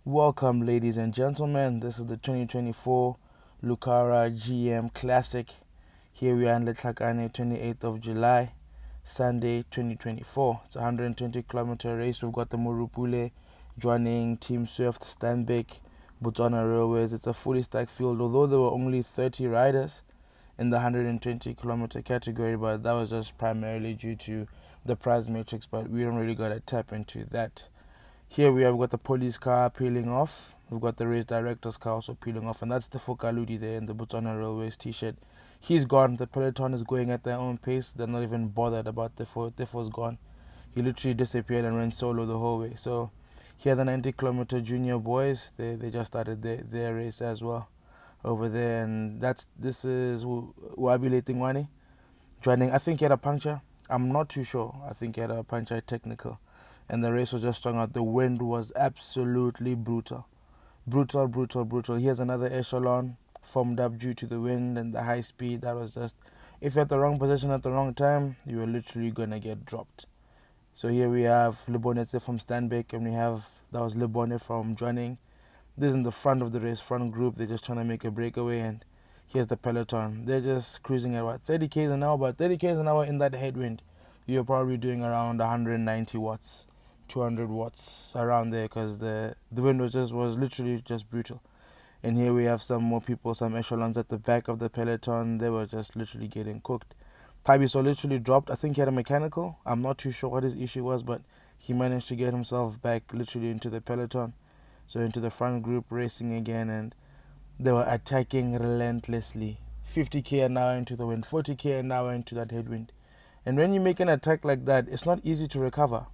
Welcome, ladies and gentlemen. This is the 2024 Lucara GM Classic. Here we are in Letlakane, 28th of July, Sunday, 2024. It's a 120-kilometer race. We've got the Murupule joining Team Swift, Stanbic, Botswana Railways. It's a fully stacked field, although there were only 30 riders in the 120-kilometer category, but that was just primarily due to the prize matrix, but we don't really got to tap into that. Here we have got the police car peeling off. We've got the race director's car also peeling off, and that's the Fokaludi there in the Botswana Railways t-shirt. He's gone. The peloton is going at their own pace. They're not even bothered about Tefo. Tefo's gone. He literally disappeared and went solo the whole way. So here the 90-kilometer junior boys, they just started their race as well over there, and this is Wabile Tingwani joining. I think he had a puncture. I'm not too sure. I think he had a puncture technical. And the race was just strung out. The wind was absolutely brutal. Brutal, brutal, brutal. Here's another echelon formed up due to the wind and the high speed. That was just, if you're at the wrong position at the wrong time, you were literally going to get dropped. So here we have Lebonete from Stanbic, and that was Lebone from joining. This is in the front of the race, front group. They're just trying to make a breakaway, and here's the peloton. They're just cruising at what, 30 k's an hour, but 30 k's an hour in that headwind, you're probably doing around 190 watts. 200 watts around there, because the wind was literally just brutal. And here we have some more people, some echelons at the back of the peloton. They were just literally getting cooked. Thabiso literally dropped. I think he had a mechanical. I'm not too sure what his issue was, but he managed to get himself back literally into the peloton, so into the front group, racing again, and they were attacking relentlessly. 50k an hour into the wind, 40k an hour into that headwind. And when you make an attack like that, it's not easy to recover.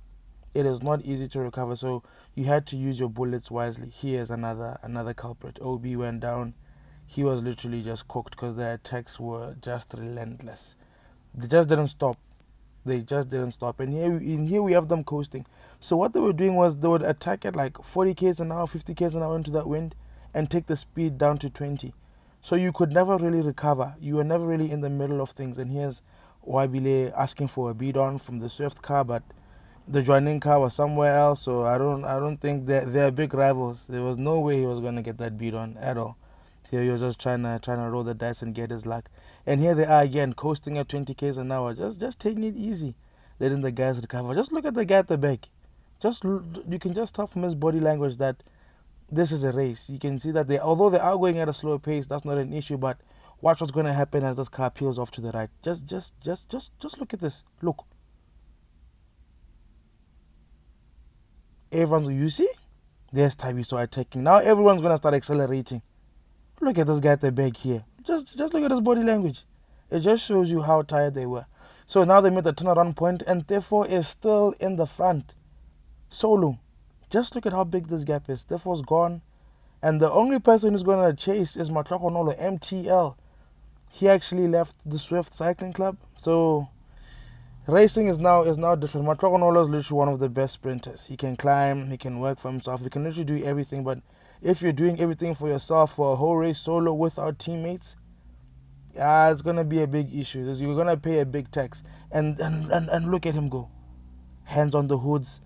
It is not easy to recover, so you had to use your bullets wisely. Here's another culprit. OB went down. He was literally just cooked because the attacks were just relentless. They just didn't stop. And here we have them coasting. So what they were doing was they would attack at like 40 k's an hour, 50 k's an hour into that wind, and take the speed down to 20. So you could never really recover. You were never really in the middle of things. And here's Wabile asking for a beat on from the Swift car, but the joining car was somewhere else, so I don't think they're big rivals. There was no way he was gonna get that beat on at all. Here he was just trying to roll the dice and get his luck. And here they are again, coasting at 20 k's an hour, just taking it easy, letting the guys recover. Just look at the guy at the back. You can just tell from his body language that this is a race. You can see that although they are going at a slower pace, that's not an issue. But watch what's gonna happen as this car peels off to the right. Just look at this. Look. You see? There's Thabiso attacking. Now everyone's going to start accelerating. Look at this guy at the back here. Just look at his body language. It just shows you how tired they were. So now they made the turnaround point, and therefore is still in the front. Solo. Just look at how big this gap is. Therefore's gone. And the only person who's going to chase is Matlakonolo, MTL. He actually left the Swift Cycling Club. So racing is now different. Matlakonolo is literally one of the best sprinters. He can climb, he can work for himself, he can literally do everything. But if you're doing everything for yourself for a whole race solo without teammates, it's gonna be a big issue. You're gonna pay a big tax. And look at him go. Hands on the hoods.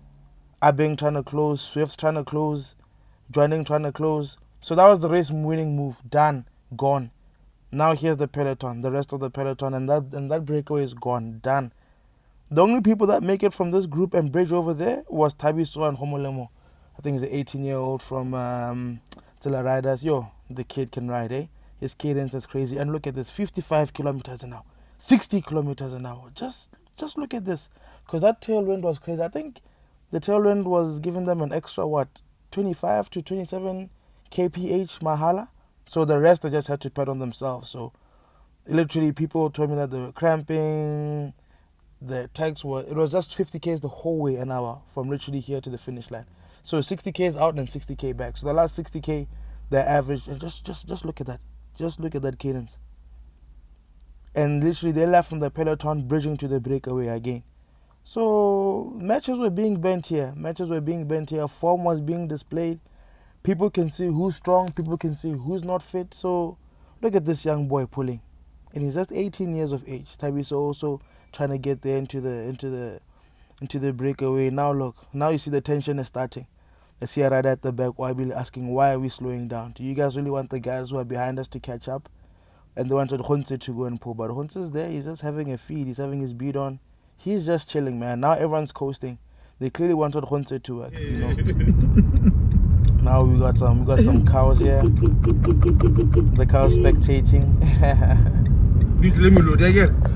Abing trying to close, Swift trying to close, joining trying to close. So that was the race winning move. Done. Gone. Now here's the peloton, the rest of the peloton, and that breakaway is gone. Done. The only people that make it from this group and bridge over there was Thabiso and Homolemo. I think he's an 18-year-old from Tila Riders. The kid can ride, eh? His cadence is crazy. And look at this, 55 kilometers an hour, 60 kilometers an hour. Just look at this. Because that tailwind was crazy. I think the tailwind was giving them an extra, 25 to 27 kph mahala. So the rest they just had to put on themselves. So literally people told me that they were cramping. The tags it was just 50 k's the whole way an hour from literally here to the finish line. So 60 k's out and 60 k back. So the last 60 k, the average, and just look at that. Just look at that cadence. And literally they left from the peloton bridging to the breakaway again. So matches were being bent here. Form was being displayed. People can see who's strong. People can see who's not fit. So look at this young boy pulling. And he's just 18 years of age. Thabiso also trying to get there into the breakaway. Now look, now you see the tension is starting. I see a rider at the back who be asking, why are we slowing down? Do you guys really want the guys who are behind us to catch up? And they wanted Hunter to go and pull, but Hunter's there, he's just having a feed, he's having his beat on. He's just chilling, man. Now everyone's coasting. They clearly wanted Hunter to work, you know. Now we got some cows here. The cows spectating. Let me load again.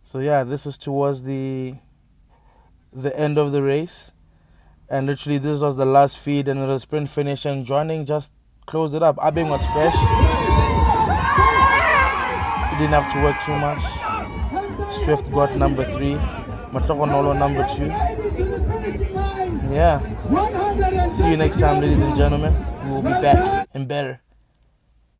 So yeah, this is towards the end of the race. And literally this was the last feed and the sprint finish, and joining just closed it up. Abing was fresh. He didn't have to work too much. Swift got number 3. Matokonolo number 2. Yeah. See you next time, ladies and gentlemen. We will be back and better.